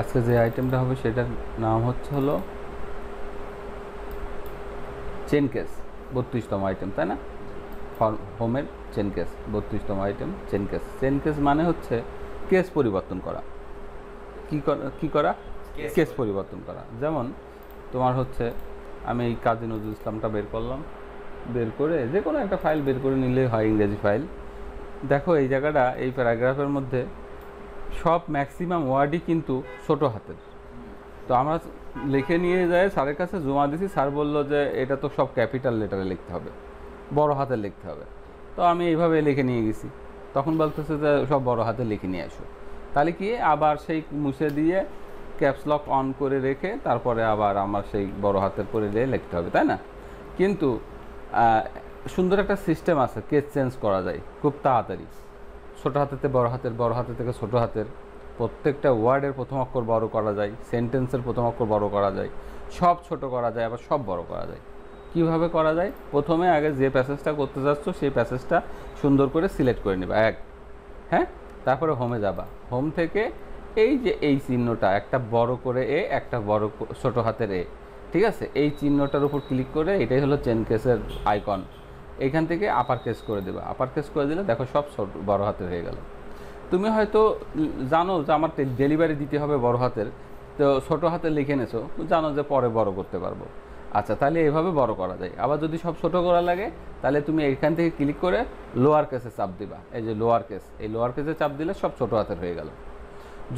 আজকে যে আইটেমটা হবে সেটার নাম হলো চেন কেস, 32তম আইটেম, তাই না? হোমের চেন কেস, 32তম item chain case. Chain case মানে হচ্ছে কেস পরিবর্তন করা। কি করা? কেস পরিবর্তন করা। যেমন তোমার হচ্ছে, আমি এই কাজী নজরুল ইসলামটা বের করলাম, বের করে যে কোনো একটা ফাইল বের করে নিলেই হয়, ইংরেজি ফাইল। দেখো এই জায়গাটা, এই প্যারাগ্রাফের মধ্যে সব ম্যাক্সিমাম ওয়ার্ডই কিন্তু ছোট হাতের। তো আমরা লিখে নিয়ে যাই স্যারের কাছে, জমা দিছি। স্যার বললো যে এটা তো সব ক্যাপিটাল লেটারে লিখতে হবে, বড় হাতে লিখতে হবে। তো আমি এইভাবে লিখে নিয়ে গেছি। তখন বলতেছে যে সব বড় হাতে লিখে নিয়ে আসো। তাহলে কি আবার সেই মুছে দিয়ে ক্যাপস লক অন করে রেখে তারপরে আবার আমার সেই বড় হাতের করে দিয়ে লিখতে হবে, তাই না? কিন্তু সুন্দর একটা সিস্টেম আছে, কেস চেঞ্জ করা যায় খুব তাড়াতাড়ি। ছোটো হাতেতে বড় হাতের, বড় হাতের থেকে ছোটো হাতের, প্রত্যেকটা ওয়ার্ডের প্রথম অক্ষর বড় করা যায়, সেন্টেন্সের প্রথম অক্ষর বড় করা যায়, সব ছোট করা যায়, আবার সব বড় করা যায়। কিভাবে করা যায়? প্রথমে আগে যে প্যাসেজটা করতে যাচ্ছ সেই প্যাসেজটা সুন্দর করে সিলেক্ট করে নেবা, হ্যাঁ। তারপরে হোমে যাবা, হোম থেকে এই যে এই চিহ্নটা, একটা বড় করে এ, একটা বড় ছোটো হাতের এ, ঠিক আছে? এই চিহ্নটার উপর ক্লিক করে, এটাই হলো চেন কেসের আইকন। এইখান থেকে আপার কেস করে দেবা, আপার কেস করে দিলে দেখো সব বড় হাতের হয়ে গেল। তুমি হয়তো জানো যে আমার ডেলিভারি দিতে হবে বড় হাতের, তো ছোটো হাতে লিখে নেছো, জানো যে পরে বড় করতে পারবো। আচ্ছা, তাহলে এভাবে বড় করা যায়। আবার যদি সব ছোটো করা লাগে, তাহলে তুমি এখান থেকে ক্লিক করে লোয়ার কেসে চাপ দিবা, এই যে লোয়ার কেস, এই লোয়ার কেসে চাপ দিলে সব ছোটো হাতের হয়ে গেল।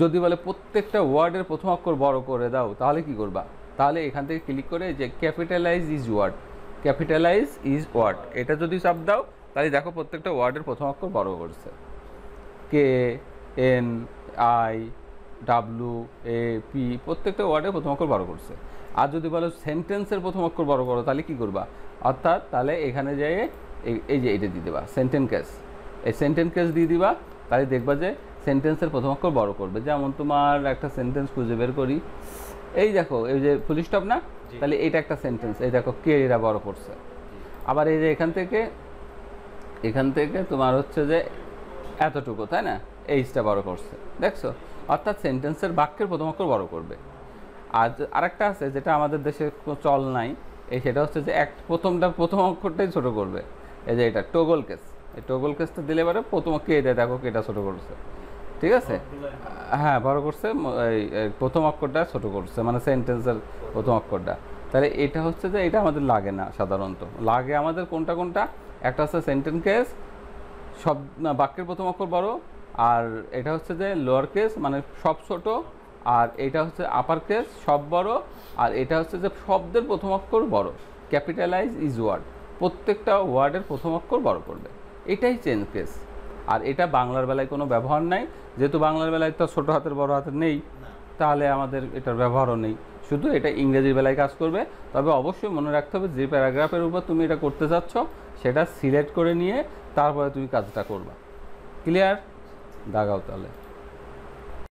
যদি বলে প্রত্যেকটা ওয়ার্ডের প্রথম অক্ষর বড় করে দাও, তাহলে কি করবা? তাহলে এখান থেকে ক্লিক করে যে capitalize each word, capitalize each word, এটা যদি চাপ দাও, তাহলে দেখো প্রত্যেকটা ওয়ার্ডের প্রথম অক্ষর বড় করছে, K, N, I, W, A, P, প্রত্যেকটা ওয়ার্ডের প্রথম অক্ষর বড় করছে। আর যদি বলো সেন্টেন্সের প্রথম অক্ষর বড় করো, তাহলে কি করবা? অর্থাৎ তাহলে এখানে যেয়ে এই যে এইটা দিয়ে দিবা, সেন্টেন্স কেস, এই সেন্টেন্স কেস দিয়ে দিবা। তাহলে দেখবা যে সেন্টেন্সের প্রথম অক্ষর বড় করবে। যেমন তোমার একটা সেন্টেন্স খুঁজে বের করি, এই দেখো এই যে ফুল স্টপ না, তাহলে এটা একটা সেন্টেন্স, এই দেখো কে এরা বড় করছে। আবার এই যে এখান থেকে তোমার হচ্ছে যে এতটুকু, তাই না? এইচটা বড় করছে, দেখছো? অর্থাৎ সেন্টেন্সের বাক্যের প্রথম অক্ষর বড় করবে। আর আরেকটা আছে যেটা আমাদের দেশে চল নাই, সেটা হচ্ছে যে প্রথম অক্ষরটাই ছোট করবে। এই যে এটা টোগল কেস, এই টোগল কেসটা দিলে পরে প্রথম কে দেয়, দেখো কেটা ছোট করছে, ঠিক আছে? হ্যাঁ, বড় করছে, এই প্রথম অক্ষরটা ছোট করছে, মানে সেন্টেন্সের প্রথম অক্ষরটা। তাহলে এটা হচ্ছে যে এটা আমাদের লাগে না সাধারণত। লাগে আমাদের কোনটা, একটা হচ্ছে সেন্টেন্স কেস, সব বাক্যের প্রথম অক্ষর বড়, আর এটা হচ্ছে যে লোয়ার কেস মানে সব ছোট, আর এটা হচ্ছে আপার কেস সব বড়, আর এটা হচ্ছে যে শব্দের প্রথম অক্ষর বড়, ক্যাপিটালাইজ ইজ ওয়ার্ড, প্রত্যেকটা ওয়ার্ডের প্রথম অক্ষর বড় করবে। এটাই চেন কেস। আর এটা বাংলার বেলায় কোনো ব্যবহার নাই, যেহেতু বাংলার বেলায় তো ছোটো হাতের বড় হাতের নেই, তাহলে আমাদের এটার ব্যবহারও নেই। শুধু এটা ইংরেজির বেলায় কাজ করবে। তবে অবশ্যই মনে রাখতে হবে যে প্যারাগ্রাফের উপর তুমি এটা করতে চাচ্ছ সেটা সিলেক্ট করে নিয়ে তারপরে তুমি কাজটা করবা। ক্লিয়ার? দাগাও তাহলে।